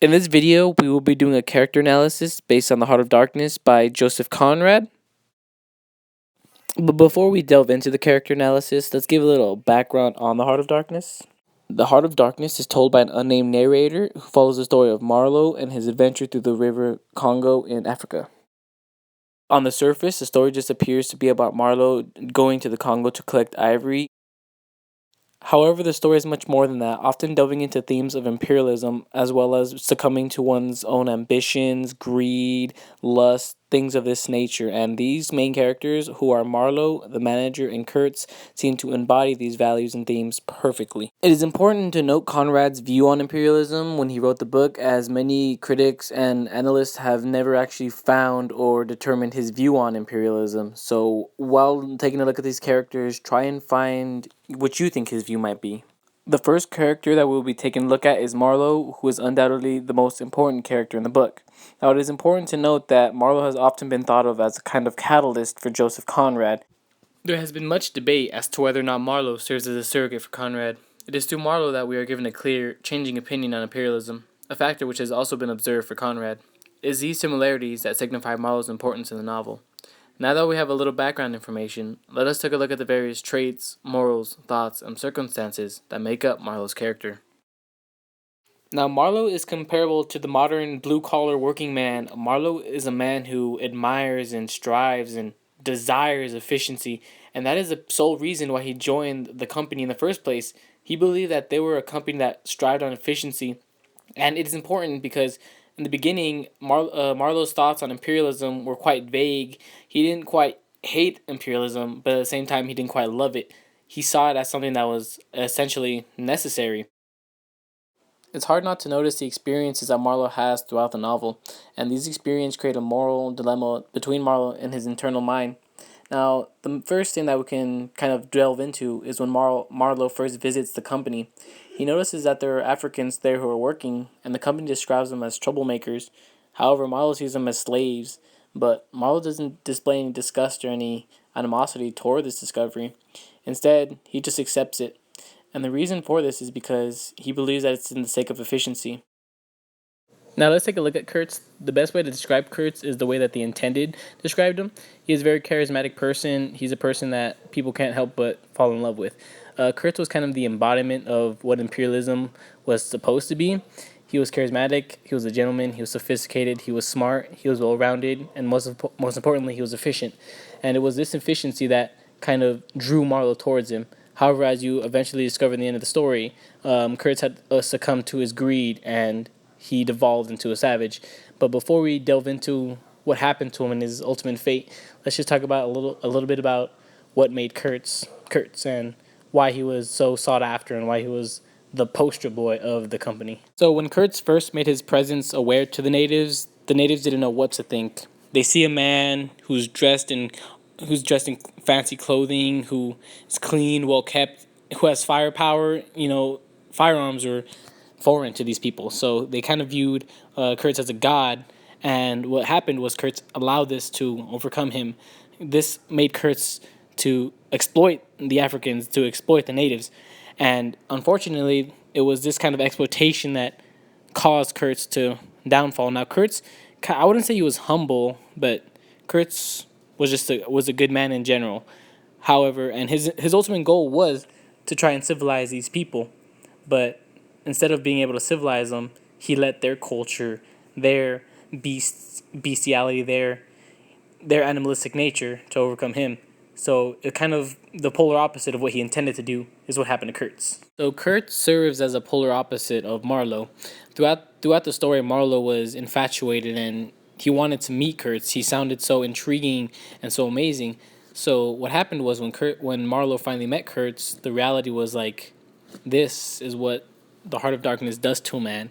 In this video, we will be doing a character analysis based on The Heart of Darkness by Joseph Conrad. But before we delve into the character analysis, let's give a little background on The Heart of Darkness. The Heart of Darkness is told by an unnamed narrator who follows the story of Marlowe and his adventure through the river Congo in Africa. On the surface, the story just appears to be about Marlowe going to the Congo to collect ivory. However, the story is much more than that, often delving into themes of imperialism as well as succumbing to one's own ambitions, greed, lust, things of this nature. And these main characters, who are Marlowe, the manager, and Kurtz, seem to embody these values and themes perfectly. It is important to note Conrad's view on imperialism when he wrote the book, as many critics and analysts have never actually found or determined his view on imperialism. So while taking a look at these characters, try and find what you think his view might be. The first character that we'll be taking a look at is Marlowe, who is undoubtedly the most important character in the book. Now, it is important to note that Marlowe has often been thought of as a kind of catalyst for Joseph Conrad. There has been much debate as to whether or not Marlowe serves as a surrogate for Conrad. It is through Marlowe that we are given a clear, changing opinion on imperialism, a factor which has also been observed for Conrad. It is these similarities that signify Marlowe's importance in the novel. Now that we have a little background information, let us take a look at the various traits, morals, thoughts, and circumstances that make up Marlowe's character. Now, Marlowe is comparable to the modern blue-collar working man. Marlowe is a man who admires and strives and desires efficiency, and that is the sole reason why he joined the company in the first place. He believed that they were a company that strived on efficiency, and it is important because in the beginning, Marlowe's thoughts on imperialism were quite vague. He didn't quite hate imperialism, but at the same time, he didn't quite love it. He saw it as something that was essentially necessary. It's hard not to notice the experiences that Marlowe has throughout the novel, and these experiences create a moral dilemma between Marlowe and his internal mind. Now, the first thing that we can kind of delve into is when Marlowe first visits the company. He notices that there are Africans there who are working, and the company describes them as troublemakers. However, Marlowe sees them as slaves, but Marlowe doesn't display any disgust or any animosity toward this discovery. Instead, he just accepts it. And the reason for this is because he believes that it's in the sake of efficiency. Now let's take a look at Kurtz. The best way to describe Kurtz is the way that the Intended described him. He is a very charismatic person. He's a person that people can't help but fall in love with. Kurtz was kind of the embodiment of what imperialism was supposed to be. He was charismatic, he was a gentleman, he was sophisticated, he was smart, he was well-rounded, and most importantly, he was efficient. And it was this efficiency that kind of drew Marlowe towards him. However, as you eventually discover in the end of the story, Kurtz had succumbed to his greed and he devolved into a savage. But before we delve into what happened to him and his ultimate fate, let's just talk about a little bit about what made Kurtz and why he was so sought after and why he was the poster boy of the company. So when Kurtz first made his presence aware to the natives didn't know what to think. They see a man who's dressed in fancy clothing, who is clean, well kept, who has firepower. Firearms are foreign to these people, so they kind of viewed Kurtz as a god. And what happened was Kurtz allowed this to overcome him. This made Kurtz to exploit the Africans, to exploit the natives, and unfortunately, it was this kind of exploitation that caused Kurtz to downfall. Now, Kurtz, I wouldn't say he was humble, but Kurtz was a good man in general. However, and his ultimate goal was to try and civilize these people, but instead of being able to civilize them, he let their culture, their bestiality, their animalistic nature to overcome him. So it kind of the polar opposite of what he intended to do is what happened to Kurtz. So Kurtz serves as a polar opposite of Marlowe. Throughout the story, Marlowe was infatuated and he wanted to meet Kurtz. He sounded so intriguing and so amazing. So what happened was when Marlowe finally met Kurtz, the reality was like, this is what the Heart of Darkness does to a man.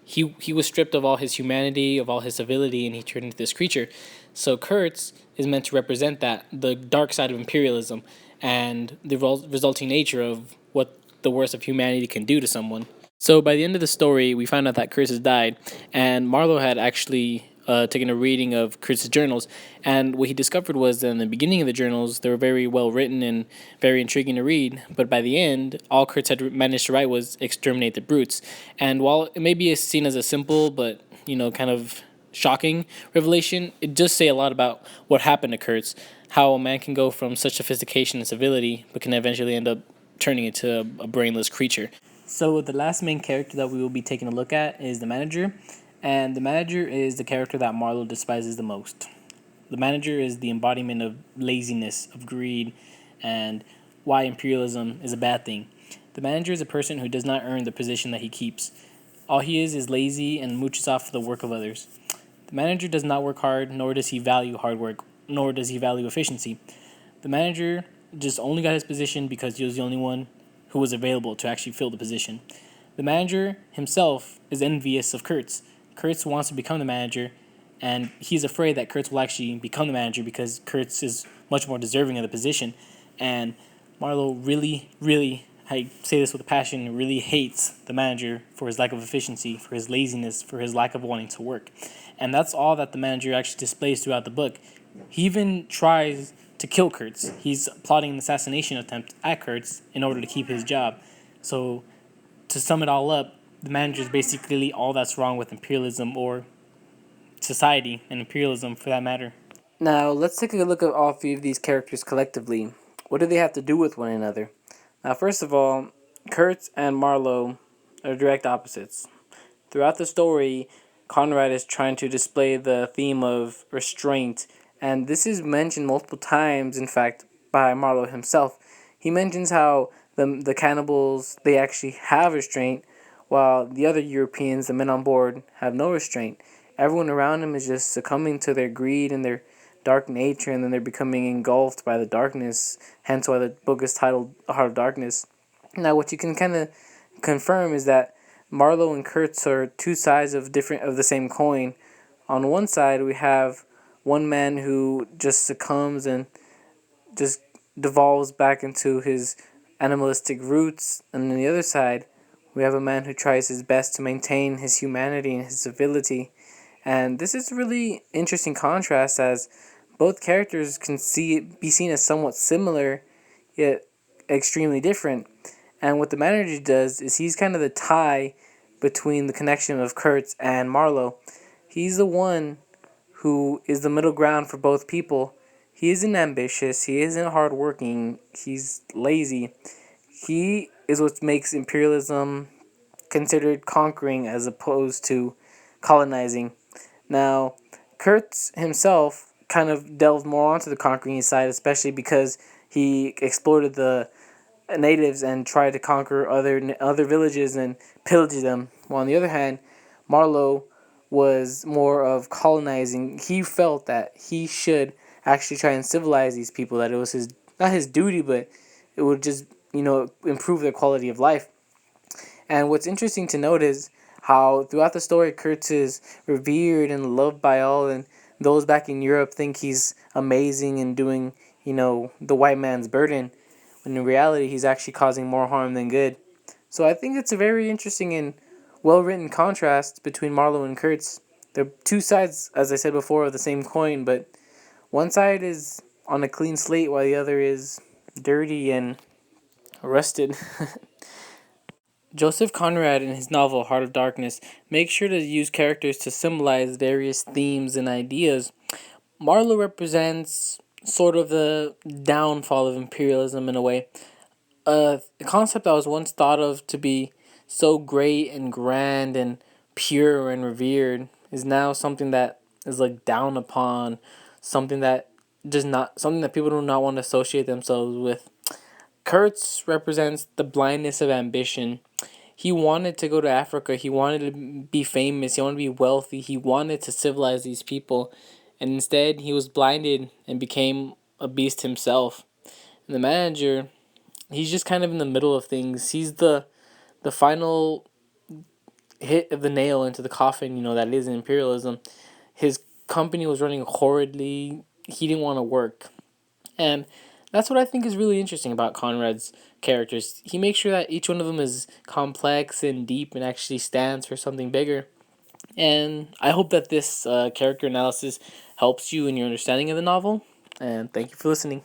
He was stripped of all his humanity, of all his civility, and he turned into this creature. So Kurtz is meant to represent that, the dark side of imperialism, and the resulting nature of what the worst of humanity can do to someone. So by the end of the story, we find out that Kurtz has died, and Marlowe had actually taking a reading of Kurtz's journals, and what he discovered was that in the beginning of the journals, they were very well written and very intriguing to read, but by the end, all Kurtz had managed to write was exterminate the brutes. And while it may be seen as a simple but, kind of shocking revelation, it does say a lot about what happened to Kurtz, how a man can go from such sophistication and civility, but can eventually end up turning into a brainless creature. So the last main character that we will be taking a look at is the manager, and the manager is the character that Marlowe despises the most. The manager is the embodiment of laziness, of greed, and why imperialism is a bad thing. The manager is a person who does not earn the position that he keeps. All he is lazy and mooches off the work of others. The manager does not work hard, nor does he value hard work, nor does he value efficiency. The manager just only got his position because he was the only one who was available to actually fill the position. The manager himself is envious of Kurtz. Kurtz wants to become the manager, and he's afraid that Kurtz will actually become the manager because Kurtz is much more deserving of the position. And Marlowe really, really, I say this with a passion, really hates the manager for his lack of efficiency, for his laziness, for his lack of wanting to work. And that's all that the manager actually displays throughout the book. He even tries to kill Kurtz. He's plotting an assassination attempt at Kurtz in order to keep his job. So, to sum it all up, the manager is basically all that's wrong with imperialism, or society and imperialism for that matter. Now, let's take a look at all three of these characters collectively. What do they have to do with one another? Now, first of all, Kurtz and Marlowe are direct opposites. Throughout the story, Conrad is trying to display the theme of restraint, and this is mentioned multiple times, in fact, by Marlowe himself. He mentions how the cannibals, they actually have restraint, while the other Europeans, the men on board, have no restraint. Everyone around them is just succumbing to their greed and their dark nature, and then they're becoming engulfed by the darkness, hence why the book is titled The Heart of Darkness. Now, what you can kind of confirm is that Marlowe and Kurtz are two sides of the same coin. On one side, we have one man who just succumbs and just devolves back into his animalistic roots, and on the other side, we have a man who tries his best to maintain his humanity and his civility. And this is a really interesting contrast, as both characters can be seen as somewhat similar, yet extremely different. And what the manager does is he's kind of the tie between the connection of Kurtz and Marlowe. He's the one who is the middle ground for both people. He isn't ambitious, he isn't hardworking, he's lazy. He is what makes imperialism considered conquering as opposed to colonizing. Now, Kurtz himself kind of delved more onto the conquering side, especially because he exploited the natives and tried to conquer other villages and pillage them. While on the other hand, Marlowe was more of colonizing. He felt that he should actually try and civilize these people, that it was his, not his duty, but it would just, improve their quality of life. And what's interesting to note is how throughout the story, Kurtz is revered and loved by all, and those back in Europe think he's amazing and doing, the white man's burden, when in reality he's actually causing more harm than good. So I think it's a very interesting and well-written contrast between Marlowe and Kurtz. They're two sides, as I said before, of the same coin, but one side is on a clean slate while the other is dirty and rusted. Joseph Conrad, in his novel Heart of Darkness, makes sure to use characters to symbolize various themes and ideas. Marlowe represents sort of the downfall of imperialism in a way. A concept that was once thought of to be so great and grand and pure and revered is now something that is like down upon, something that something that people do not want to associate themselves with. Kurtz represents the blindness of ambition. He wanted to go to Africa. He wanted to be famous. He wanted to be wealthy. He wanted to civilize these people. And instead, he was blinded and became a beast himself. And the manager, he's just kind of in the middle of things. He's the final hit of the nail into the coffin, that is imperialism. His company was running horridly. He didn't want to work. And that's what I think is really interesting about Conrad's characters. He makes sure that each one of them is complex and deep and actually stands for something bigger. And I hope that this character analysis helps you in your understanding of the novel. And thank you for listening.